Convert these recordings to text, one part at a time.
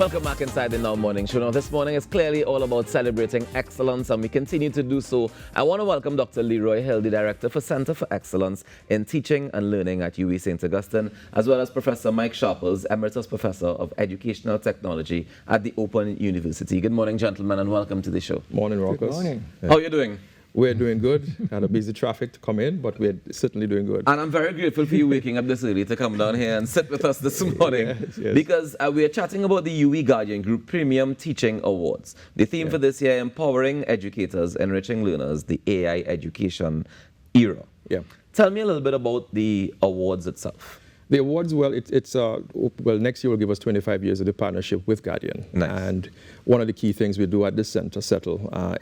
Welcome back inside the Now Morning Show. Now, this morning is clearly all about celebrating excellence, and we continue to do so. I want to welcome Dr. Leroy Hill, the Director for Center for Excellence in Teaching and Learning at UWI St. Augustine, as well as Professor Mike Sharples, Emeritus Professor of Educational Technology at the Open University. Good morning, gentlemen, and welcome to the show. Morning, Rawkus. Good morning. How are you doing? We're doing good. Had a busy traffic to come in, but we're certainly doing good. And I'm very grateful for you waking up this early to come down here and sit with us this morning. Yes. Because we are chatting about the UWI Guardian Group Premium Teaching Awards. The theme for this year, Empowering Educators, Enriching Learners, the AI Education Era. Yeah. Tell me a little bit about the awards itself. The awards, well, next year will give us 25 years of the partnership with Guardian. Nice. And one of the key things we do at the center,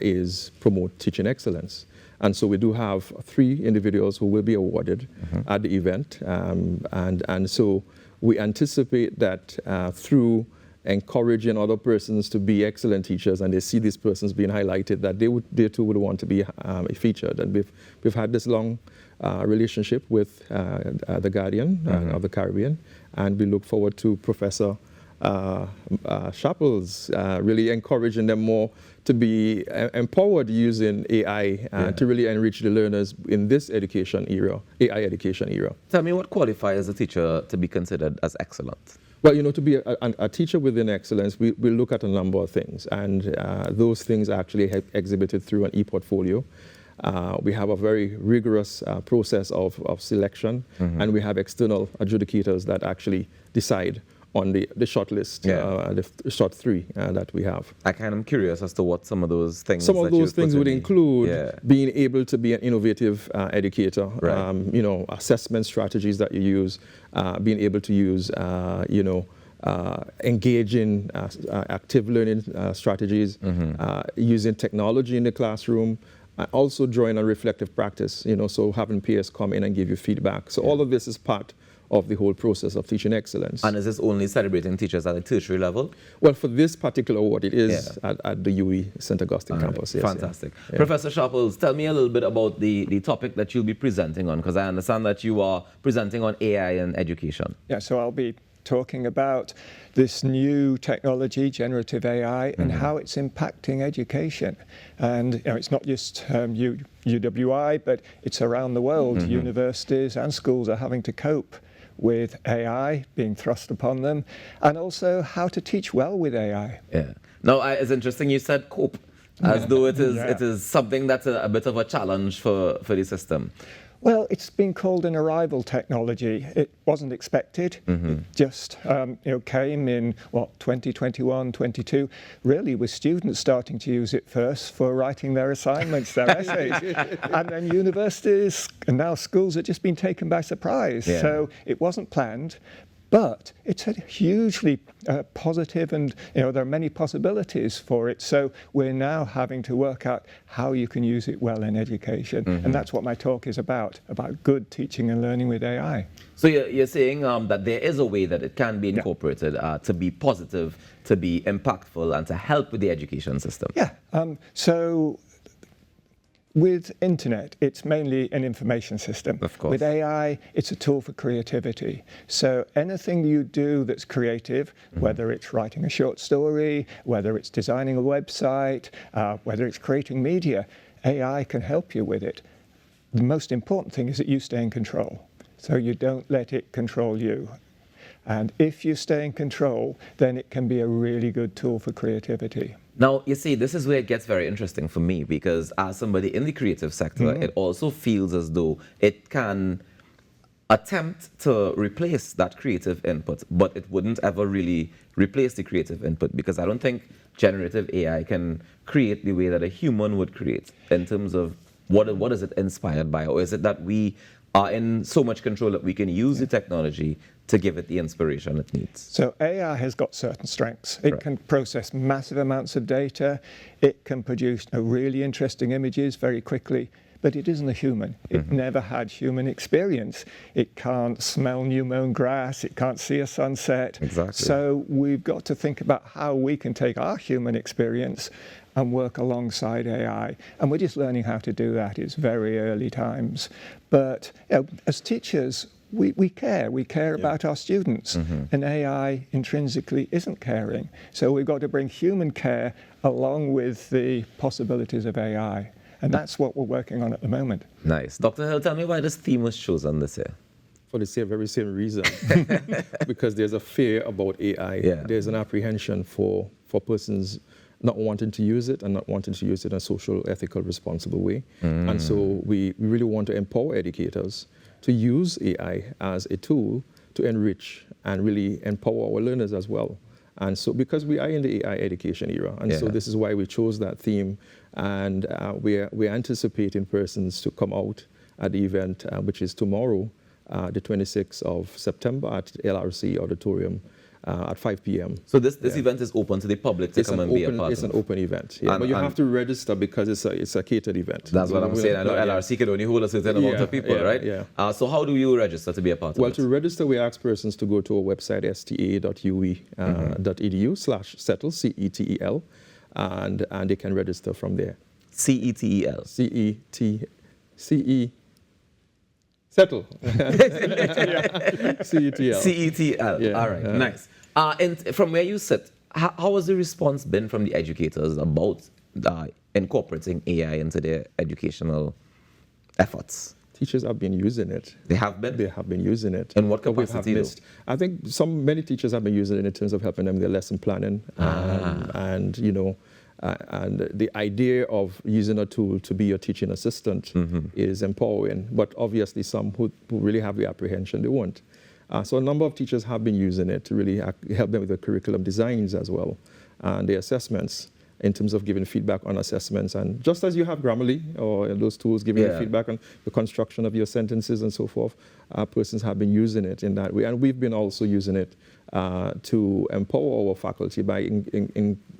is promote teaching excellence. And so we do have 3 individuals who will be awarded at the event. And so we anticipate that through encouraging other persons to be excellent teachers, and they see these persons being highlighted, that they too would want to be featured. And we've had this long relationship with the Guardian of the Caribbean, and we look forward to Professor Sharples really encouraging them more to be empowered using AI to really enrich the learners in this education era, AI education era. Tell me, what qualifies a teacher to be considered as excellent? Well, to be a teacher within excellence, we look at a number of things, and those things are actually exhibited through an e-portfolio. We have a very rigorous process of selection, and we have external adjudicators that actually decide on the short list, the short 3 that we have. I kind of curious as to what some of those things. Some of those things would include being able to be an innovative educator, right. Assessment strategies that you use, being able to use, engage in active learning strategies, using technology in the classroom, also drawing on reflective practice, so having peers come in and give you feedback. So all of this is part of the whole process of teaching excellence. And is this only celebrating teachers at the tertiary level? Well, for this particular award, it is at the UWI St. Augustine Campus. Yes, fantastic. Yeah. Professor Sharples, tell me a little bit about the topic that you'll be presenting on, because I understand that you are presenting on AI and education. Yeah, so I'll be talking about this new technology, generative AI, and how it's impacting education. And it's not just UWI, but it's around the world. Universities and schools are having to cope with AI being thrust upon them, and also how to teach well with AI. Yeah. Now, it's interesting you said cope, as though it is something that's a bit of a challenge for the system. Well, it's been called an arrival technology. It wasn't expected. It just came in, 2021, 22, really with students starting to use it first for writing their assignments, their essays. And then universities and now schools have just been taken by surprise. Yeah. So it wasn't planned. But it's a hugely positive, and there are many possibilities for it. So we're now having to work out how you can use it well in education. And that's what my talk is about good teaching and learning with AI. So you're saying that there is a way that it can be incorporated to be positive, to be impactful, and to help with the education system. Yeah. So with internet, it's mainly an information system. Of course. With AI, it's a tool for creativity. So anything you do that's creative, whether it's writing a short story, whether it's designing a website, whether it's creating media, AI can help you with it. The most important thing is that you stay in control. So you don't let it control you. And if you stay in control, then it can be a really good tool for creativity. Now, you see, this is where it gets very interesting for me, because as somebody in the creative sector, it also feels as though it can attempt to replace that creative input, but it wouldn't ever really replace the creative input, because I don't think generative AI can create the way that a human would create in terms of what is it inspired by, or is it that we are in so much control that we can use the technology to give it the inspiration it needs? So AI has got certain strengths. It can process massive amounts of data. It can produce really interesting images very quickly, but it isn't a human. It never had human experience. It can't smell new mown grass. It can't see a sunset. Exactly. So we've got to think about how we can take our human experience and work alongside AI. And we're just learning how to do that. It's very early times. But as teachers, we care. We care about our students. And AI intrinsically isn't caring. So we've got to bring human care along with the possibilities of AI. And that's what we're working on at the moment. Nice. Dr. Hill, tell me why this theme was chosen this year. For the very same reason. Because there's a fear about AI. Yeah. There's an apprehension for persons not wanting to use it and not wanting to use it in a social, ethical, responsible way. And so we really want to empower educators to use AI as a tool to enrich and really empower our learners as well. And so because we are in the AI education era, and so this is why we chose that theme. And we're anticipating persons to come out at the event, which is tomorrow, the 26th of September at LRC Auditorium at 5 p.m. So this event is open to the public to come and be a part of? It's an open event, but you have to register because it's a catered event. That's what I'm saying. I know LRC can only hold a certain amount of people, right? Yeah. So how do you register to be a part of it? Well, to register, we ask persons to go to our website, sta.uwe.edu/settle, CETEL, and they can register from there. CETEL. Settle. CETL. CETL. Yeah. All right. Nice. And from where you sit, how has the response been from the educators about incorporating AI into their educational efforts? Teachers have been using it. They have been? They have been using it. In what capacity, though? I think many teachers have been using it in terms of helping them with their lesson planning. And the idea of using a tool to be your teaching assistant is empowering, but obviously some who really have the apprehension, they won't. So a number of teachers have been using it to really help them with the curriculum designs as well, and the assessments in terms of giving feedback on assessments. And just as you have Grammarly or those tools giving you feedback on the construction of your sentences and so forth, persons have been using it in that way. And we've been also using it to empower our faculty by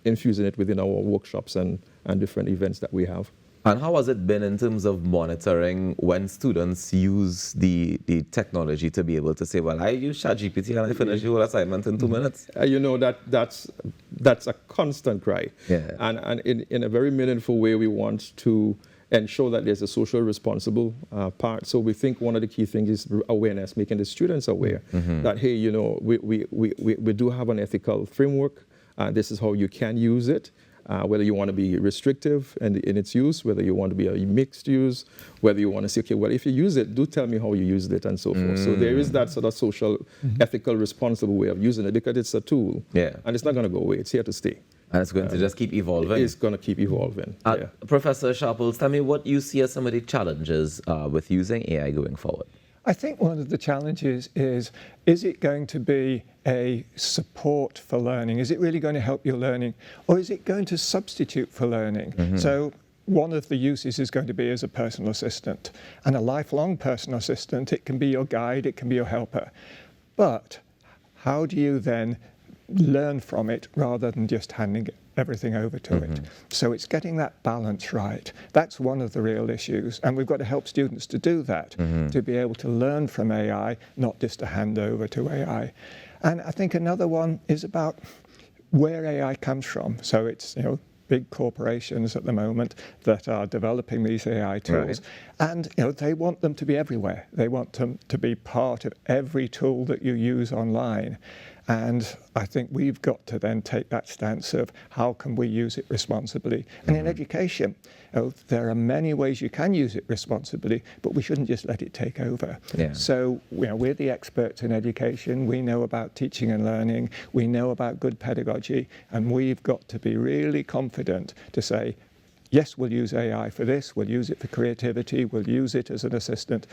infusing it within our workshops and different events that we have. And how has it been in terms of monitoring when students use the technology to be able to say, well, I use ChatGPT and I finish the whole assignment in 2 minutes? That's a constant cry. Yeah. And in a very meaningful way, we want to ensure that there's a social responsible part. So we think one of the key things is awareness, making the students aware that, hey, we do have an ethical framework. This is how you can use it. Whether you want to be restrictive in its use, whether you want to be a mixed use, whether you want to say, okay, well, if you use it, do tell me how you used it and so forth. So there is that sort of social, ethical, responsible way of using it because it's a tool. Yeah. And it's not going to go away. It's here to stay. And it's going to just keep evolving. It's going to keep evolving. Professor Sharples, tell me what you see as some of the challenges with using AI going forward. I think one of the challenges is it going to be a support for learning? Is it really going to help your learning? Or is it going to substitute for learning? So one of the uses is going to be as a personal assistant. And a lifelong personal assistant, it can be your guide, it can be your helper. But how do you then learn from it rather than just handing everything over to it? So it's getting that balance right. That's one of the real issues. And we've got to help students to do that, to be able to learn from AI, not just to hand over to AI. And I think another one is about where AI comes from. So it's, big corporations at the moment that are developing these AI tools. Right. And they want them to be everywhere. They want them to be part of every tool that you use online. And I think we've got to then take that stance of how can we use it responsibly. And in education, there are many ways you can use it responsibly, but we shouldn't just let it take over. Yeah. So we're the experts in education. We know about teaching and learning. We know about good pedagogy. And we've got to be really confident to say, yes, we'll use AI for this. We'll use it for creativity. We'll use it as an assistant.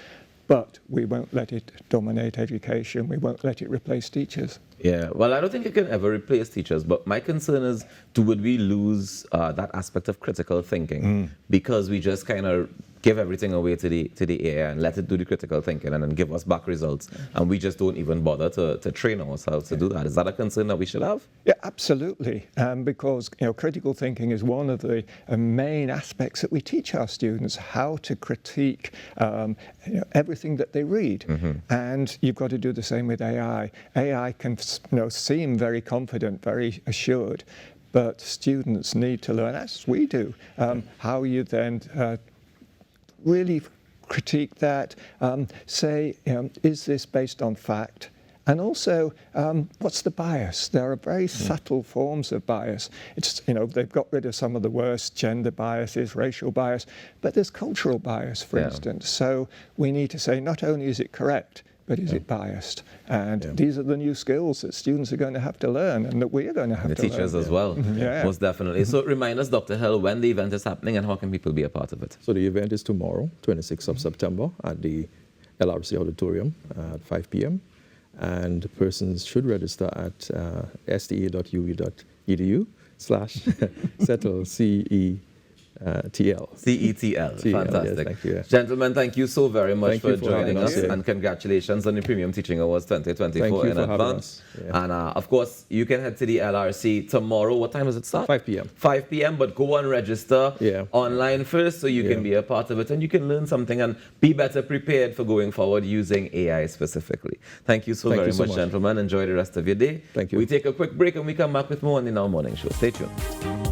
But we won't let it dominate education. We won't let it replace teachers. Yeah, well, I don't think it can ever replace teachers, but my concern is, would we lose that aspect of critical thinking because we just kind of give everything away to the AI and let it do the critical thinking and then give us back results, and we just don't even bother to train ourselves to do that? Is that a concern that we should have? Yeah, absolutely, because critical thinking is one of the main aspects that we teach our students, how to critique everything that they read. And you've got to do the same with AI. AI can seem very confident, very assured, but students need to learn, as we do, how you then really critique that, say, is this based on fact? And also, what's the bias? There are very subtle forms of bias. It's, they've got rid of some of the worst gender biases, racial bias, but there's cultural bias, for instance. So we need to say, not only is it correct, but is it biased? And these are the new skills that students are going to have to learn and that we are going to have to learn. The teachers as well, most definitely. So remind us, Dr. Hill, when the event is happening and how can people be a part of it? So the event is tomorrow, 26th of September, at the LRC Auditorium at 5 p.m. And persons should register at sta.uwe.edu/settle, CETL. CETL, fantastic. Yes, thank you. Gentlemen, thank you so very much for joining us, Yeah. and congratulations on the Premium Teaching Awards 2024 in advance. Yeah. And of course, you can head to the LRC tomorrow. What time does it start? 5 p.m. 5 p.m., but go and register online first so you can be a part of it and you can learn something and be better prepared for going forward using AI specifically. Thank you so very much, gentlemen. Enjoy the rest of your day. Thank you. We take a quick break and we come back with more on the Now Morning Show. Stay tuned.